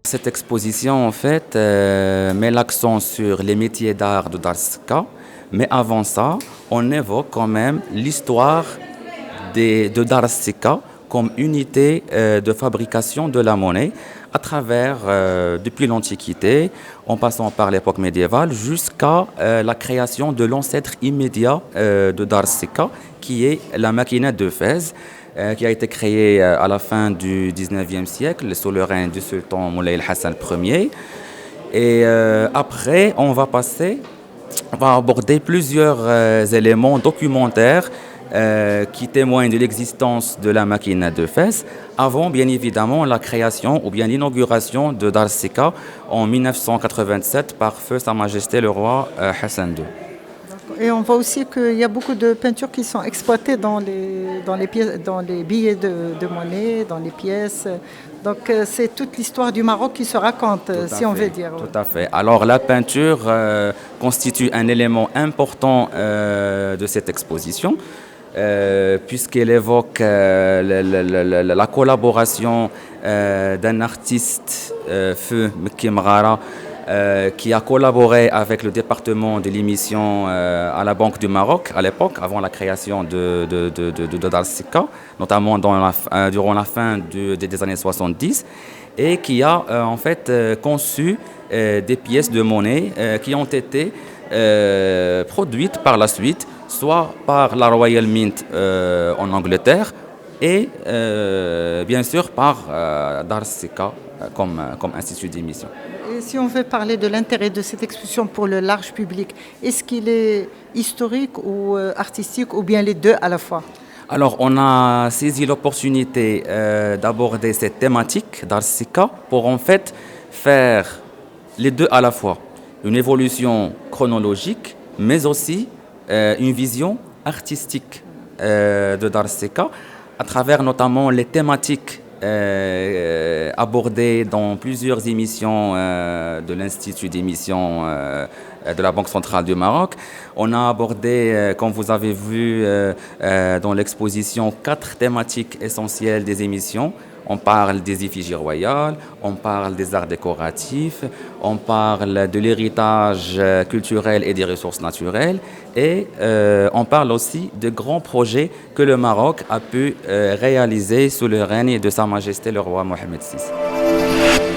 Cette exposition, en fait, met l'accent sur les métiers d'art de Darska, mais avant ça, on évoque quand même l'histoire de Darska comme unité de fabrication de la monnaie à travers, depuis l'Antiquité, en passant par l'époque médiévale, jusqu'à la création de l'ancêtre immédiat de Darska, qui est la maquinette de Fès, qui a été créée à la fin du 19e siècle sous le règne du sultan Moulay Hassan Ier. Et après, on va aborder plusieurs éléments documentaires qui témoignent de l'existence de la machine de Fès avant, bien évidemment, la création ou bien l'inauguration de Darsika en 1987 par feu Sa Majesté le roi Hassan II. Et on voit aussi qu'il y a beaucoup de peintures qui sont exploitées dans les pièces, dans les billets de monnaie, dans les pièces. Donc c'est toute l'histoire du Maroc qui se raconte, si on veut dire. Tout à fait. Alors la peinture constitue un élément important de cette exposition. Puisqu'elle évoque la collaboration d'un artiste, Feu Mekki Mghara, qui a collaboré avec le département de l'émission à la Banque du Maroc à l'époque, avant la création de Darsika, notamment durant la fin des années 70, et qui a en fait conçu des pièces de monnaie qui ont été produites par la suite, soit par la Royal Mint en Angleterre et bien sûr par Darsika comme institut d'émission. Et si on veut parler de l'intérêt de cette exposition pour le large public, est-ce qu'il est historique ou artistique ou bien les deux à la fois? Alors, on a saisi l'opportunité d'aborder cette thématique d'Arsika pour en fait faire les deux à la fois. Une évolution chronologique, mais aussi une vision artistique de Darsika à travers notamment les thématiques abordées dans plusieurs émissions de l'Institut d'émission de la Banque centrale du Maroc. On a abordé, comme vous avez vu dans l'exposition, 4 thématiques essentielles des émissions. On parle des effigies royales, on parle des arts décoratifs, on parle de l'héritage culturel et des ressources naturelles et on parle aussi de grands projets que le Maroc a pu réaliser sous le règne de Sa Majesté le roi Mohamed VI.